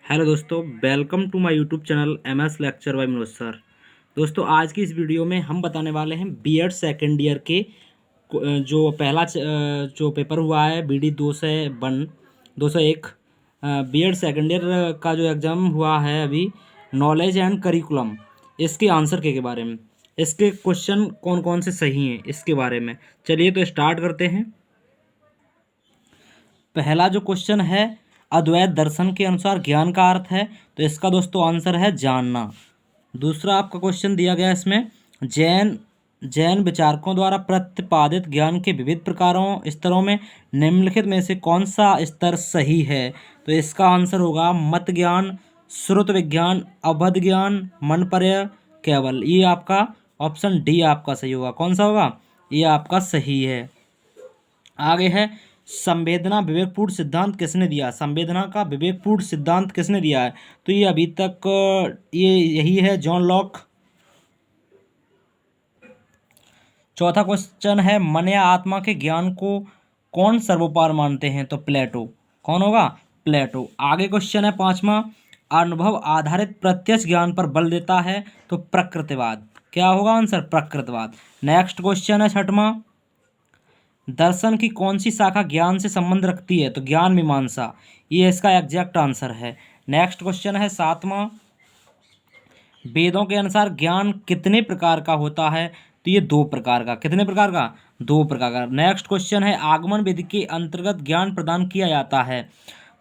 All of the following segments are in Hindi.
हेलो दोस्तों, welcome to my YouTube channel MS lecture by Manoj sir. दोस्तों, आज की इस वीडियो में हम बताने वाले हैं बीएड सेकेंड ईयर के जो पहला जो पेपर हुआ है बीडी 201 बीएड सेकेंड ईयर का जो एग्ज़ाम हुआ है अभी, नॉलेज एंड करिकुलम, इसके आंसर के बारे में, इसके क्वेश्चन कौन कौन से सही हैं इसके बारे में। चलिए तो स्टार्ट करते हैं। पहला जो क्वेश्चन है, अद्वैत दर्शन के अनुसार ज्ञान का अर्थ है, तो इसका दोस्तों आंसर है जानना। दूसरा आपका क्वेश्चन दिया गया इसमें, जैन जैन विचारकों द्वारा प्रतिपादित ज्ञान के विविध प्रकारों स्तरों में निम्नलिखित में से कौन सा स्तर सही है, तो इसका आंसर होगा मत ज्ञान, श्रुत विज्ञान, अवध ज्ञान, मनपर्य, केवल। ये आपका ऑप्शन डी आपका सही होगा। कौन सा होगा? ये आपका सही है। आगे है, संवेदना विवेकपूर्ण सिद्धांत किसने दिया? संवेदना का विवेकपूर्ण सिद्धांत किसने दिया है? तो ये अभी तक ये यही है, जॉन लॉक। चौथा क्वेश्चन है, मन या आत्मा के ज्ञान को कौन सर्वोपरि मानते हैं? तो प्लेटो। कौन होगा? प्लेटो। आगे क्वेश्चन है पांचवा, अनुभव आधारित प्रत्यक्ष ज्ञान पर बल देता है, तो प्रकृतिवाद। क्या होगा आंसर? प्रकृतिवाद। नेक्स्ट क्वेश्चन है छठवां, दर्शन की कौन सी शाखा ज्ञान से संबंध रखती है? तो ज्ञान मीमांसा। ये इसका एग्जैक्ट आंसर है। नेक्स्ट क्वेश्चन है सातवां, वेदों के अनुसार ज्ञान कितने प्रकार का होता है? तो ये दो प्रकार का। कितने प्रकार का? दो प्रकार का। नेक्स्ट क्वेश्चन है, आगमन विधि के अंतर्गत ज्ञान प्रदान किया जाता है,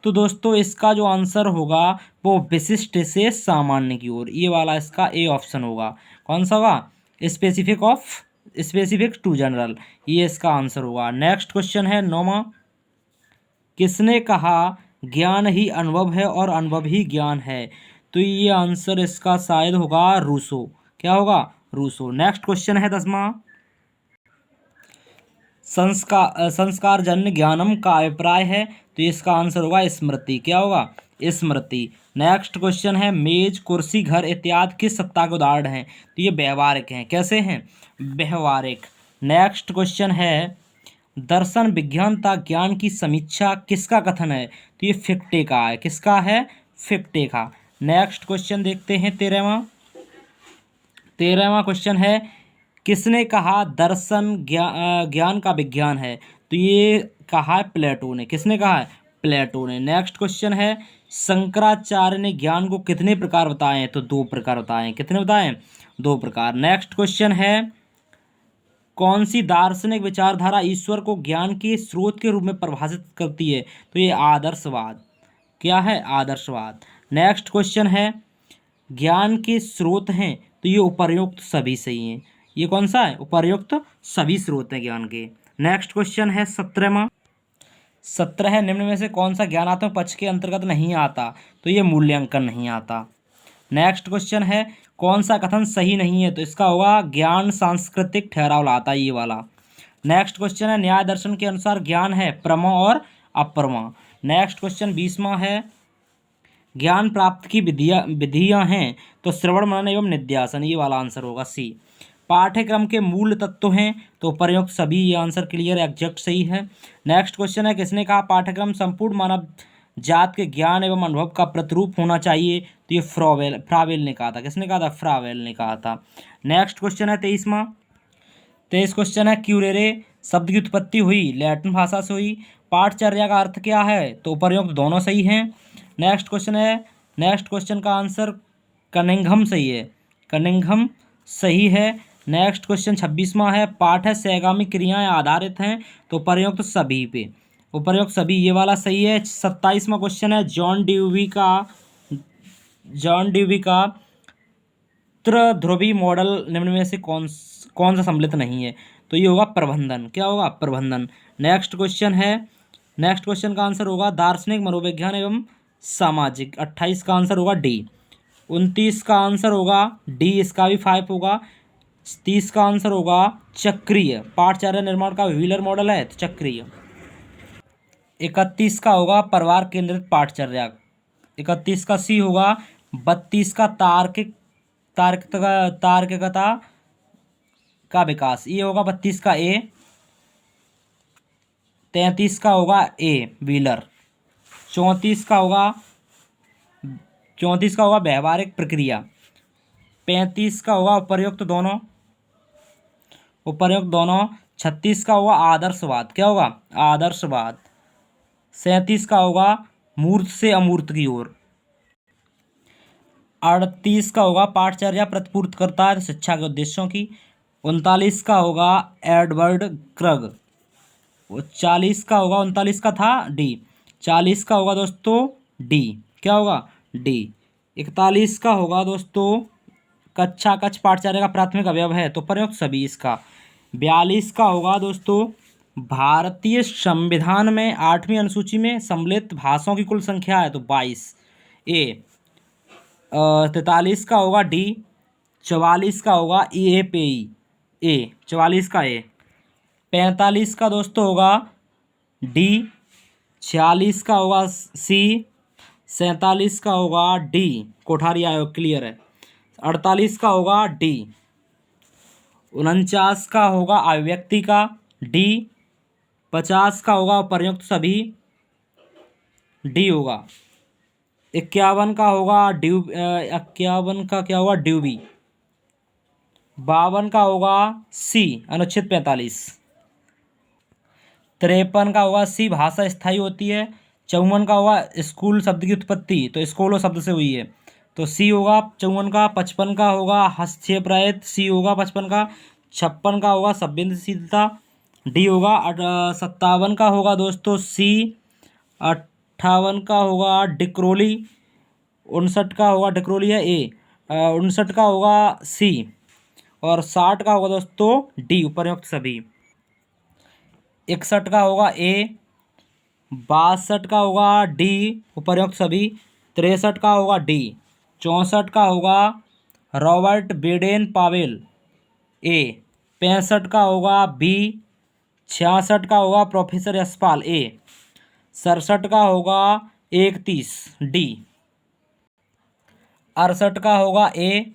तो दोस्तों इसका जो आंसर होगा वो विशिष्ट से सामान्य की ओर, ये वाला इसका ए ऑप्शन होगा। कौन सा होगा? स्पेसिफिक टू जनरल, ये इसका आंसर होगा। नेक्स्ट क्वेश्चन है नौवां, किसने कहा ज्ञान ही अनुभव है और अनुभव ही ज्ञान है? तो ये आंसर इसका शायद होगा रूसो। क्या होगा? रूसो। नेक्स्ट क्वेश्चन है दसवां, संस्कारजन्य ज्ञानम का अभिप्राय है, तो इसका आंसर होगा स्मृति। क्या होगा? स्मृति। नेक्स्ट क्वेश्चन है, मेज, कुर्सी, घर इत्यादि किस सत्ता के उदाहरण हैं? तो ये व्यवहारिक हैं। कैसे हैं? व्यवहारिक। नेक्स्ट क्वेश्चन है, दर्शन विज्ञानता ज्ञान की समीक्षा किसका कथन है? तो ये फिक्टे का है। किसका है? फिक्टे का। नेक्स्ट क्वेश्चन देखते हैं तेरहवां। तेरहवां क्वेश्चन है, किसने कहा दर्शन ज्ञान का विज्ञान है? तो ये कहा है प्लेटो ने। किसने कहा है? प्लेटो ने। नेक्स्ट क्वेश्चन है, शंकराचार्य ने ज्ञान को कितने प्रकार बताए हैं? तो दो प्रकार बताए हैं। कितने बताए हैं? दो प्रकार। नेक्स्ट क्वेश्चन है, कौन सी दार्शनिक विचारधारा ईश्वर को ज्ञान के स्रोत के रूप में परिभाषित करती है? तो ये आदर्शवाद। क्या है? आदर्शवाद। नेक्स्ट क्वेश्चन है, ज्ञान के स्रोत हैं, तो ये उपर्युक्त सभी सही हैं। ये कौन सा है? उपर्युक्त सभी स्रोत हैं ज्ञान के। नेक्स्ट क्वेश्चन है 17वां। 17 निम्न में से कौन सा ज्ञानात्मक पक्ष के अंतर्गत नहीं आता? तो ये मूल्यांकन नहीं आता। नेक्स्ट क्वेश्चन है, कौन सा कथन सही नहीं है? तो इसका होगा ज्ञान सांस्कृतिक ठहराव लाता है, ये वाला। नेक्स्ट क्वेश्चन है, न्याय दर्शन के अनुसार ज्ञान है प्रमा और अप्रमा। नेक्स्ट क्वेश्चन 20वां है, ज्ञान प्राप्त की विधियां हैं, तो श्रवण मनन एवं निध्यासन, ये वाला आंसर होगा सी। पाठ्यक्रम के मूल तत्व हैं, तो प्रयुक्त सभी, ये आंसर क्लियर एग्जैक्ट सही है। नेक्स्ट क्वेश्चन है, किसने कहा पाठ्यक्रम संपूर्ण मानव जात के ज्ञान एवं अनुभव का प्रतिरूप होना चाहिए? तो ये फ्रावेल ने कहा था। किसने कहा था? फ्रावेल ने कहा था। नेक्स्ट क्वेश्चन है 23वां। 23 क्वेश्चन है, क्यूरेरे शब्द की उत्पत्ति हुई लैटिन भाषा से हुई, पाठचर्या का अर्थ क्या है? तो उपर्युक्त दोनों सही हैं। नेक्स्ट क्वेश्चन है, नेक्स्ट क्वेश्चन का आंसर कनिंघम सही है। कनिंघम सही है। नेक्स्ट क्वेश्चन 26वां है, पाठ है सहगामी क्रियाएं आधारित हैं, तो उपर्युक्त सभी पे, उपर्युक्त सभी, ये वाला सही है। 27वां क्वेश्चन है, जॉन ड्यूवी का त्रिध्रुवी मॉडल निम्न में से कौन कौन सा सम्मिलित नहीं है? तो ये होगा प्रबंधन। क्या होगा? प्रबंधन। नेक्स्ट क्वेश्चन है, नेक्स्ट क्वेश्चन का आंसर होगा दार्शनिक मनोविज्ञान एवं सामाजिक। 28 का आंसर होगा डी। 29 का आंसर होगा डी, इसका भी 5 होगा। 30 का आंसर होगा चक्रीय, पाठचर्या निर्माण का व्हीलर मॉडल है, तो चक्रीय। 31 का होगा परिवार केंद्रित पाठचर्या, 31 का सी होगा। 32 का तार्किकता का विकास, ये होगा 32 का ए। 33 का होगा ए व्हीलर। 34 का होगा 34 का होगा व्यवहारिक प्रक्रिया। 35 का होगा उपर्युक्त दोनों। 36 का होगा आदर्शवाद। क्या होगा? आदर्शवाद। 37 का होगा मूर्त से अमूर्त की ओर। 38 का होगा पाठचर्या प्रतिपूर्त करता है शिक्षा के उद्देश्यों की। 39 का होगा एडवर्ड क्रग। 40 का होगा, 39 का था डी। 40 का होगा दोस्तों डी। क्या होगा? डी। 41 का होगा दोस्तों कक्षा कक्ष पाठचर्या का प्राथमिक अवयव है, तो प्रयुक्त सभी इसका। 42 का होगा दोस्तों भारतीय संविधान में 8वीं अनुसूची में सम्मिलित भाषाओं की कुल संख्या है, तो 22 ए। 43 का होगा डी। 44 का होगा ए पे ए। 44 का ए। 45 का दोस्तों होगा डी। 46 का होगा सी। 47 का होगा डी, कोठारी आयोग क्लियर है। 48 का होगा डी। 49 का होगा अभिव्यक्ति का डी। 50 का होगा प्रयुक्त सभी डी होगा। 51 का होगा ड्यू 51 का क्या होगा ड्यूबी। 52 का होगा सी अनुच्छेद 45। 53 का होगा सी भाषा स्थायी होती है। 54 का होगा स्कूल शब्द की उत्पत्ति, तो स्कूलो शब्द से हुई है, तो सी होगा 54 का। 55 का होगा हस्तक्षेप रहित, सी होगा 55 का। 56 का होगा संवेदनशीलता, डी होगा। 57 का होगा दोस्तों सी। 58 का होगा डिक्रोली। 59 का होगा डिक्रोली है ए। 59 का होगा सी। और 60 का होगा दोस्तों डी उपर्युक्त सभी। 61 का होगा ए। 62 का होगा डी उपर्युक्त सभी। 63 का होगा डी। 64 का होगा रॉबर्ट बेडेन पावेल ए। 65 का होगा बी। 66 का होगा प्रोफेसर यशपाल ए। 67 का होगा 31 डी। 68 का होगा ए।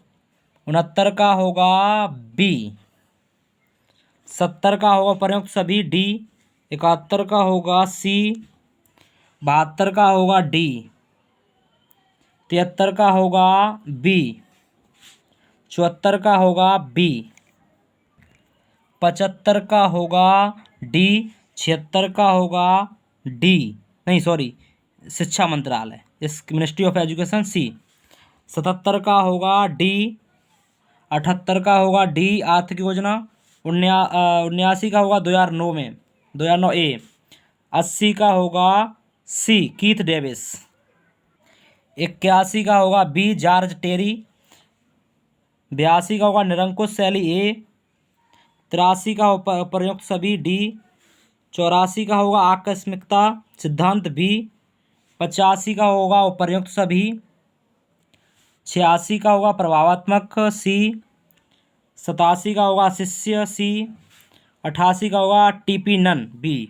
69 का होगा बी। 70 का होगा प्रयुक्त सभी डी। 71 का होगा सी। 72 का होगा डी। 73 का होगा बी। 74 का होगा बी। 75 का होगा डी। 76 का होगा डी, नहीं सॉरी शिक्षा मंत्रालय, इस मिनिस्ट्री ऑफ एजुकेशन सी। 77 का होगा डी। 78 का होगा डी आर्थिक योजना। 79 का होगा 2009 में 2009 ए। 80 का होगा सी कीथ डेविस। 81 का होगा बी जॉर्ज टेरी। 82 का होगा निरंकुश शैली ए। 83 का प्रयुक्त सभी डी। 84 का होगा आकस्मिकता सिद्धांत बी। 85 का होगा प्रयुक्त सभी। 86 का होगा प्रभावात्मक सी। 87 का होगा शिष्य सी। 88 का होगा टीपी नन बी।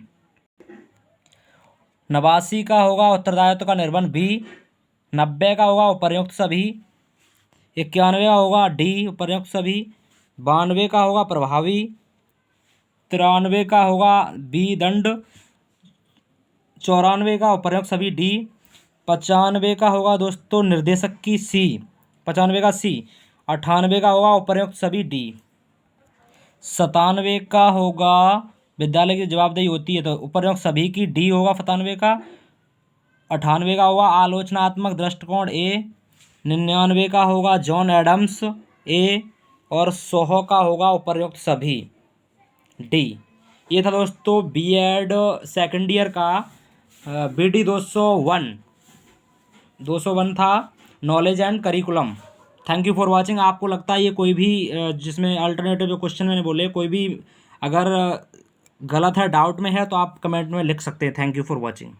89 का होगा उत्तरदायित्व का निर्वहन बी। 90 का होगा उपर्युक्त सभी। 91 का होगा डी उपर्युक्त सभी। 92 का होगा प्रभावी। 93 का होगा बी दंड। 94 का उपर्युक्त सभी डी। 95 का होगा दोस्तों निर्देशक की सी। 95 का सी। 98 का होगा उपर्युक्त सभी डी। 97 का होगा विद्यालय की जवाबदेही होती है, तो उपर्युक्त सभी की डी होगा 97 का। 98 का होगा आलोचनात्मक दृष्टिकोण ए। 99 का होगा जॉन एडम्स ए। और 100 का होगा उपर्युक्त सभी डी। ये था दोस्तों बीएड सेकेंड ईयर का BD 201 था knowledge and curriculum. Thank you for watching. आपको लगता है ये कोई भी जिसमें अल्टरनेटिव जो क्वेश्चन मैंने बोले कोई भी अगर गलत है डाउट में है तो आप कमेंट में लिख सकते हैं। Thank you for watching.